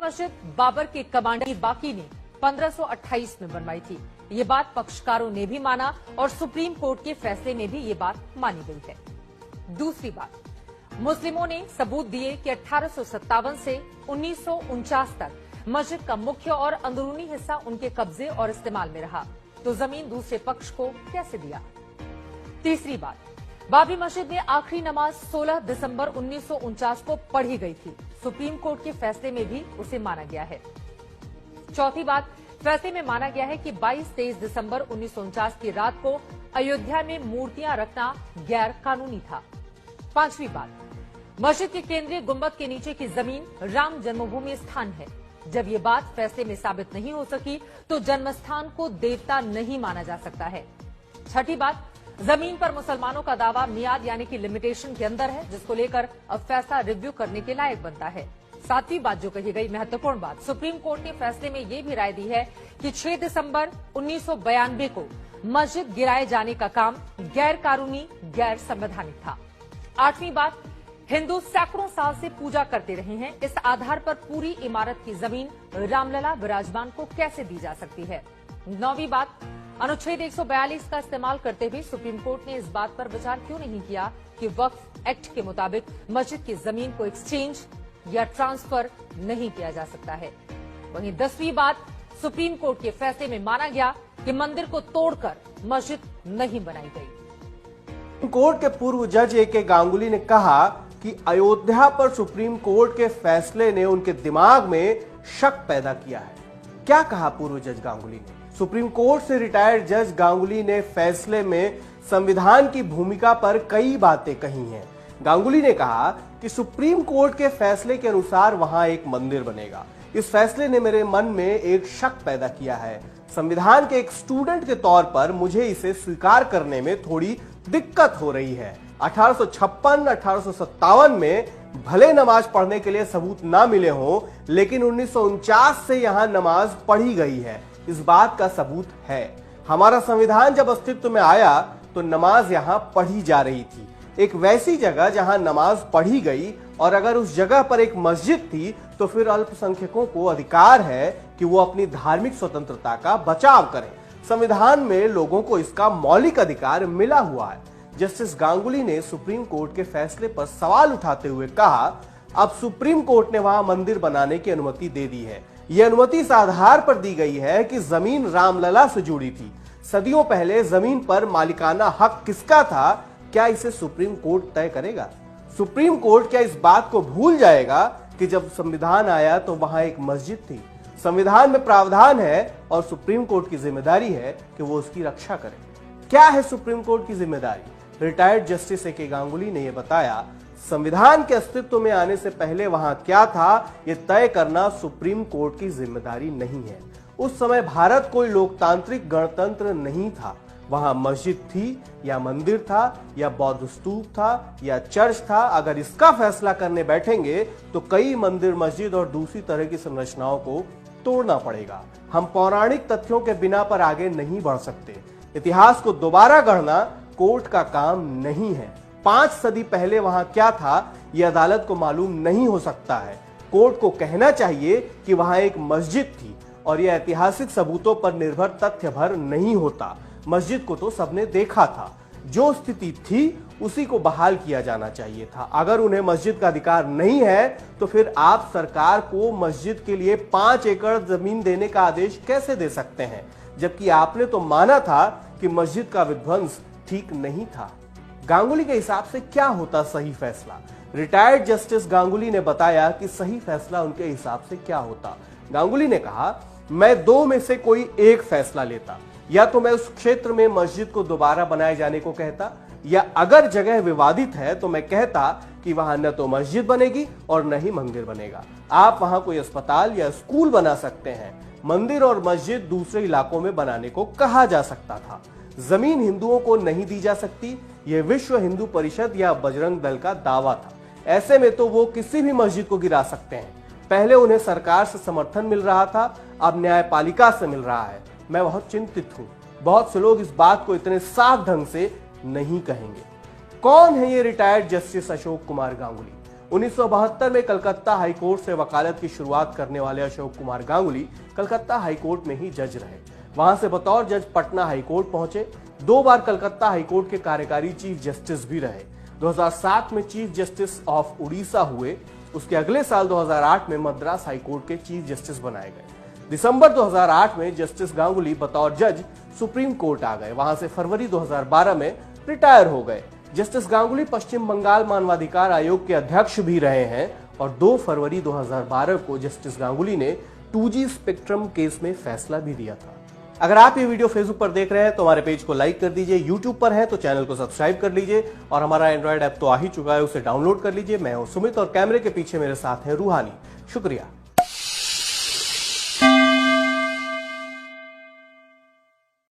मस्जिद बाबर के कमांडर बाकी ने 1528 में बनवाई थी। ये बात पक्षकारों ने भी माना और सुप्रीम कोर्ट के फैसले में भी ये बात मानी गई है। दूसरी बात, मुस्लिमों ने सबूत दिए कि 1857 से 1949 तक मस्जिद का मुख्य और अंदरूनी हिस्सा उनके कब्जे और इस्तेमाल में रहा, तो जमीन दूसरे पक्ष को कैसे दिया। तीसरी बात, बाबरी मस्जिद में आखिरी नमाज 16 दिसंबर 1949 को पढ़ी गई थी। सुप्रीम कोर्ट के फैसले में भी उसे माना गया है। चौथी बात, फैसले में माना गया है कि 22-23 दिसंबर 1949 की रात को अयोध्या में मूर्तियां रखना गैर कानूनी था। पांचवी बात, मस्जिद के केंद्रीय गुंबद के नीचे की जमीन राम जन्मभूमि स्थान है। जब ये बात फैसले में साबित नहीं हो सकी तो जन्मस्थान को देवता नहीं माना जा सकता है। छठी बात, जमीन पर मुसलमानों का दावा मियाद यानी कि लिमिटेशन के अंदर है, जिसको लेकर अब फैसला रिव्यू करने के लायक बनता है। सातवीं बात जो कही गई, महत्वपूर्ण बात, सुप्रीम कोर्ट ने फैसले में यह भी राय दी है कि 6 दिसंबर 1992 को मस्जिद गिराए जाने का काम गैर कानूनी, गैर संवैधानिक था। आठवीं बात, हिंदू सैकड़ों साल से पूजा करते रहे हैं, इस आधार पर पूरी इमारत की जमीन रामलला विराजमान को कैसे दी जा सकती है। नौवीं बात, अनुच्छेद 142 का इस्तेमाल करते हुए सुप्रीम कोर्ट ने इस बात पर विचार क्यों नहीं किया कि वक्फ एक्ट के मुताबिक मस्जिद की जमीन को एक्सचेंज या ट्रांसफर नहीं किया जा सकता है। वहीं 10वीं बात, सुप्रीम कोर्ट के फैसले में माना गया कि मंदिर को तोड़कर मस्जिद नहीं बनाई गई। कोर्ट के पूर्व जज ए.के. गांगुली ने कहा कि अयोध्या पर सुप्रीम कोर्ट के फैसले ने उनके दिमाग में शक पैदा किया है। क्या कहा पूर्व जज गांगुली ने? सुप्रीम कोर्ट से रिटायर्ड जज गांगुली ने फैसले में संविधान की भूमिका पर कई बातें कही हैं। गांगुली ने कहा कि सुप्रीम कोर्ट के फैसले के अनुसार वहां एक मंदिर बनेगा। इस फैसले ने मेरे मन में एक शक पैदा किया है। संविधान के एक स्टूडेंट के तौर पर मुझे इसे स्वीकार करने में थोड़ी दिक्कत हो रही है। 1856, 1857 में भले नमाज पढ़ने के लिए सबूत ना मिले हों, लेकिन 1949 से यहां नमाज पढ़ी गई है, इस बात का सबूत है। हमारा संविधान जब अस्तित्व में आया तो नमाज यहां पढ़ी जा रही थी, एक वैसी जगह जहां नमाज पढ़ी गई, और अगर उस जगह पर एक मस्जिद थी तो फिर अल्पसंख्यकों को अधिकार है कि वो अपनी धार्मिक स्वतंत्रता का बचाव करें। संविधान में लोगों को इसका मौलिक अधिकार मिला हुआ है। जस्टिस गांगुली ने सुप्रीम कोर्ट के फैसले पर सवाल उठाते हुए कहा, अब सुप्रीम कोर्ट ने वहां मंदिर बनाने की अनुमति दे दी है। यह अनुमति इस आधार पर दी गई है कि जमीन रामलला से जुड़ी थी। सदियों पहले जमीन पर मालिकाना हक किसका था, क्या इसे सुप्रीम कोर्ट तय करेगा? सुप्रीम कोर्ट क्या इस बात को भूल जाएगा कि जब संविधान आया तो वहां एक मस्जिद थी? संविधान में प्रावधान है और सुप्रीम कोर्ट की जिम्मेदारी है कि वो उसकी रक्षा करे। क्या है सुप्रीम कोर्ट की जिम्मेदारी? Retired justice A K. गांगुली ने यह बताया, संविधान के अस्तित्व में आने से पहले वहां क्या था, यह तय करना सुप्रीम कोर्ट की जिम्मेदारी नहीं है। उस समय भारत कोई लोकतांत्रिक गणतंत्र नहीं था। वहां मस्जिद थी या मंदिर था या बौद्ध स्तूप था या चर्च था। अगर इसका फैसला करने बैठेंगे तो कई मंदिर, मस्जिद और दूसरी तरह की संरचनाओं को तोड़ना पड़ेगा। हम पौराणिक तथ्यों के बिना पर आगे नहीं बढ़ सकते। इतिहास को दोबारा गढ़ना कोर्ट का काम नहीं है। 5 सदी पहले वहां क्या था, यह अदालत को मालूम नहीं हो सकता है। कोर्ट को कहना चाहिए कि वहां एक मस्जिद थी, और यह ऐतिहासिक सबूतों पर निर्भर तथ्य भर नहीं होता। मस्जिद को तो सबने देखा था, जो स्थिति थी उसी को बहाल किया जाना चाहिए था। अगर उन्हें मस्जिद का अधिकार नहीं है तो फिर आप सरकार को मस्जिद के लिए 5 एकड़ जमीन देने का आदेश कैसे दे सकते हैं, जबकि आपने तो माना था कि मस्जिद का विध्वंस ठीक नहीं था। गांगुली के हिसाब से क्या होता सही फैसला? रिटायर्ड जस्टिस गांगुली ने बताया कि सही फैसला उनके हिसाब से क्या होता। गांगुली ने कहा, मैं 2 में से कोई एक फैसला लेता। या तो मैं उस क्षेत्र में मस्जिद को दोबारा बनाए जाने को कहता, या अगर जगह विवादित है तो मैं कहता कि वहां न तो मस्जिद बनेगी और न ही मंदिर बनेगा। आप वहां कोई अस्पताल या स्कूल बना सकते हैं। मंदिर और मस्जिद दूसरे इलाकों में बनाने को कहा जा सकता था। जमीन हिंदुओं को नहीं दी जा सकती, यह विश्व हिंदू परिषद या बजरंग दल का दावा था। ऐसे में तो वो किसी भी मस्जिद को गिरा सकते हैं। पहले उन्हें सरकार से समर्थन मिल रहा था, अब न्यायपालिका से मिल रहा है। मैं बहुत चिंतित हूं। बहुत से लोग इस बात को इतने साफ ढंग से नहीं कहेंगे। कौन है ये रिटायर्ड जस्टिस अशोक कुमार गांगुली? 1972 में कलकत्ता हाईकोर्ट से वकालत की शुरुआत करने वाले अशोक कुमार गांगुली कलकत्ता हाईकोर्ट में ही जज रहे। वहां से बतौर जज पटना हाईकोर्ट पहुंचे। 2 बार कलकत्ता हाईकोर्ट के कार्यकारी चीफ जस्टिस भी रहे। 2007 में चीफ जस्टिस ऑफ उड़ीसा हुए। उसके अगले साल 2008 में मद्रास हाईकोर्ट के चीफ जस्टिस बनाए गए। दिसंबर 2008 में जस्टिस गांगुली बतौर जज सुप्रीम कोर्ट आ गए। वहां से फरवरी 2012 में रिटायर हो गए। जस्टिस गांगुली पश्चिम बंगाल मानवाधिकार आयोग के अध्यक्ष भी रहे हैं और 2 फरवरी 2012 को जस्टिस गांगुली ने 2G स्पेक्ट्रम केस में फैसला भी दिया था। अगर आप ये वीडियो फेसबुक पर देख रहे हैं तो हमारे पेज को लाइक कर दीजिए, यूट्यूब पर है तो चैनल को सब्सक्राइब कर लीजिए और हमारा एंड्रॉइड ऐप तो आ ही चुका है, उसे डाउनलोड कर लीजिए। मैं हूं सुमित और कैमरे के पीछे मेरे साथ है रूहानी। शुक्रिया।